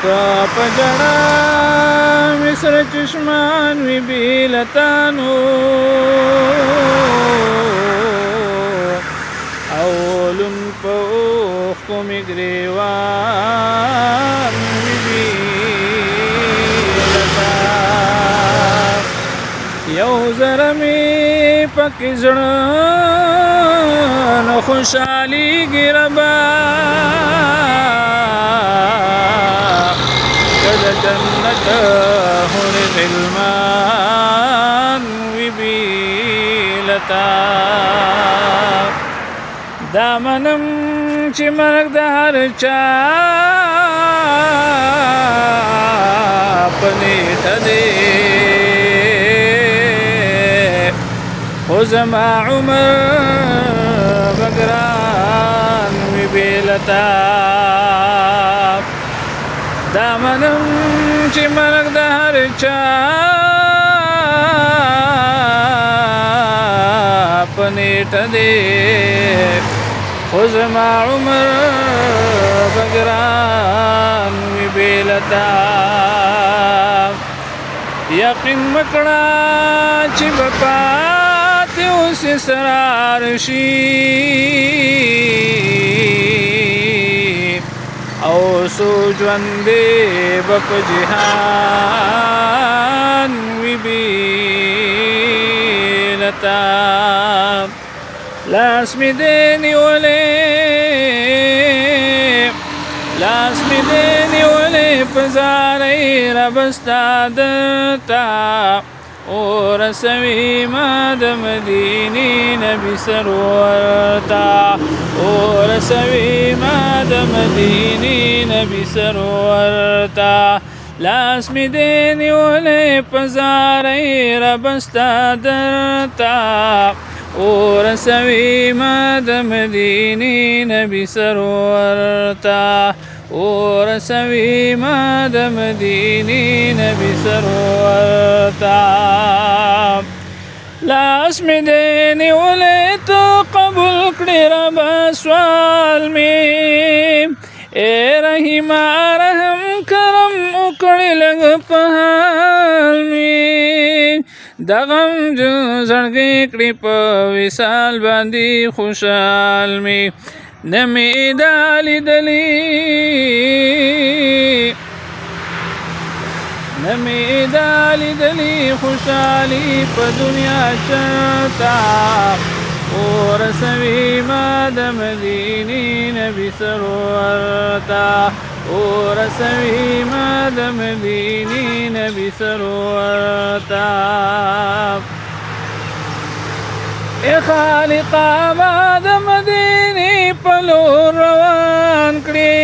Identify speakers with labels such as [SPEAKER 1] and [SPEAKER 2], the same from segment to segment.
[SPEAKER 1] تا په جړا مصر چشمان وی بیلتانو اولم په اوښکو مې ګریوان وی بیلتا یو زره مې پکې زړه نه خوشحالېږي ربا جنت هر غلمان وی بیلتا دا منم چې مرګ د هر چا په نیټه دی خو زما عمر به ګران وي بیلتا دا منم چې مرګ د هر چا په نیټه دی خو زما عمر به ګران وي بیلتا یقین مکړه چې به پاتې اوس اسرار شي او سو ژوندې به په جهان وي بیلتا لاس مې دې نیولې په زارۍ رب ستا دتا ورسوي ما د مدینې نبي سرور ته ورسوي ما د مدینې نبي سرور ته لاس مې دې نیولې په زارۍ رب ستا درته ورسوي ما د مدینې نبي سرور ته ورسوي ما د مدینې نبي سرور ته لاس مې دې نیولې ته قبول کړې ربه سوال مې اے رحیمه رحم کرم وکړې لږ په حال مې د غم زړګی کړې په وصال باندې خوشحال مې نه مې دا لیدلې خوشحالي په دنیا چاته ورسوي ما د مدینې نبي سرور ته ورسوي ما د مدینې نبي سرور ته ای خالقا ما د مدینې په لور روان کړې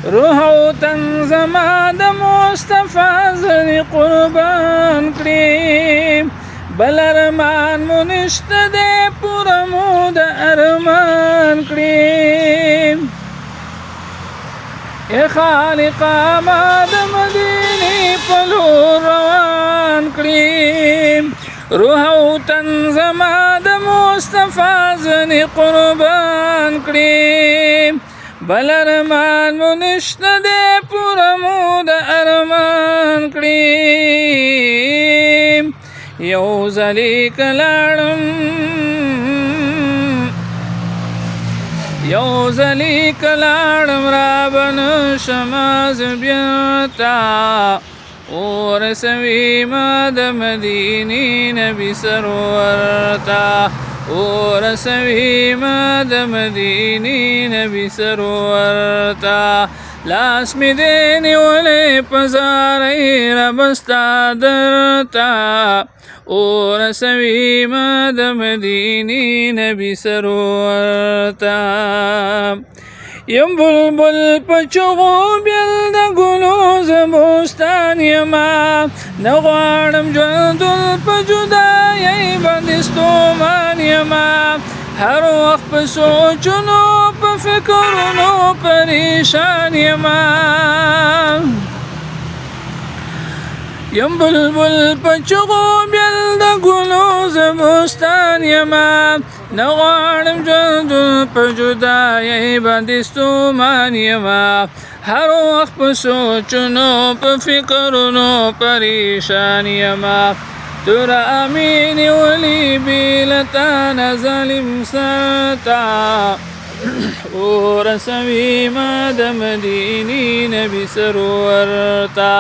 [SPEAKER 1] روح او تن زما د مصطفی زړه قربان کړې بل ارمان مو نشته دی پوره مو د ارمان کړې ای خالقا ما د مدینې په لور روان کړې روح او تن زما د مصطفی زړه قربان کړې بل ارمان مو نشته دی پوره مو د ارمان کړې یو ځلې کلاړم را بنشم زه بیرته ورسوي ما د مدینې نبي سرور ته ورسوي ما د مدینې نبي سرور ته لاس مې دې نیولې په زارۍ رب ستا درته ورسوي ما د مدینې نبي سرور ته یم بلبل په چغو بیل د ګلو زه بوستان یما نه غواړم ژوندون په جدایۍ باندې ستومان یما هر وخت په سوچونو په فکرونو پریشان یما یم بلبل په چغو بیل د ګلو زه بوستان یما نغواړم ژوندون په جدایۍ باندې ستومان یمه هر وخت په سوچونو په فکرونو پریشان یمه توره مې نیولې بې له تا نه ظالم سرته ورسوي ما د مدینې نبي سرور ته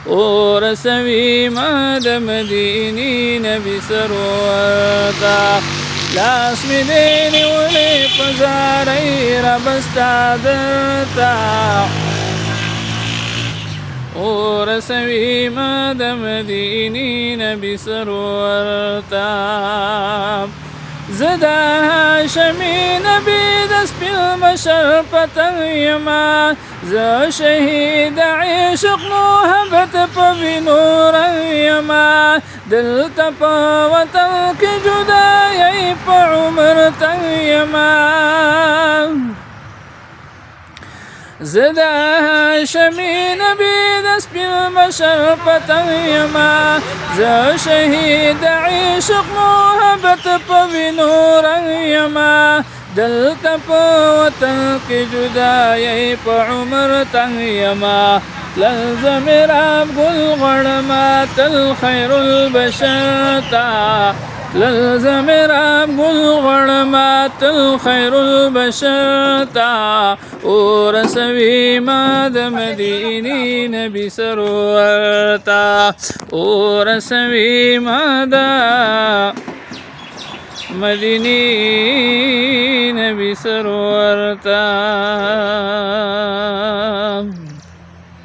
[SPEAKER 1] ورسوي ما د مدینې نبي سرور ته لاس مې دې نیولې په زارۍ رب ستا درته ورسوي ما د مدینې نبي سرور ته زه د هاشمي نبي د سپین بشر پتنګ یمه زه شهید عشق محبت په وینو رنګ یمه دلته په وطن کې جدایۍ په عمر تنګ یمه زه د هاشمي نبي د سپین بشر پتنګ یمه زه شهید عشق محبت په وینو رنګ یمه دلته په وطن کې جدایۍ په عمر تنګ یمه تلل زه میراب ګل غواړمه تل خیر البشر ته تلل زه میراب ګل غواړمه تل خیر البشر ته ورسوي ما د مدینې نبي سرور ته ورسوي ما د مدینې نبي سرور ته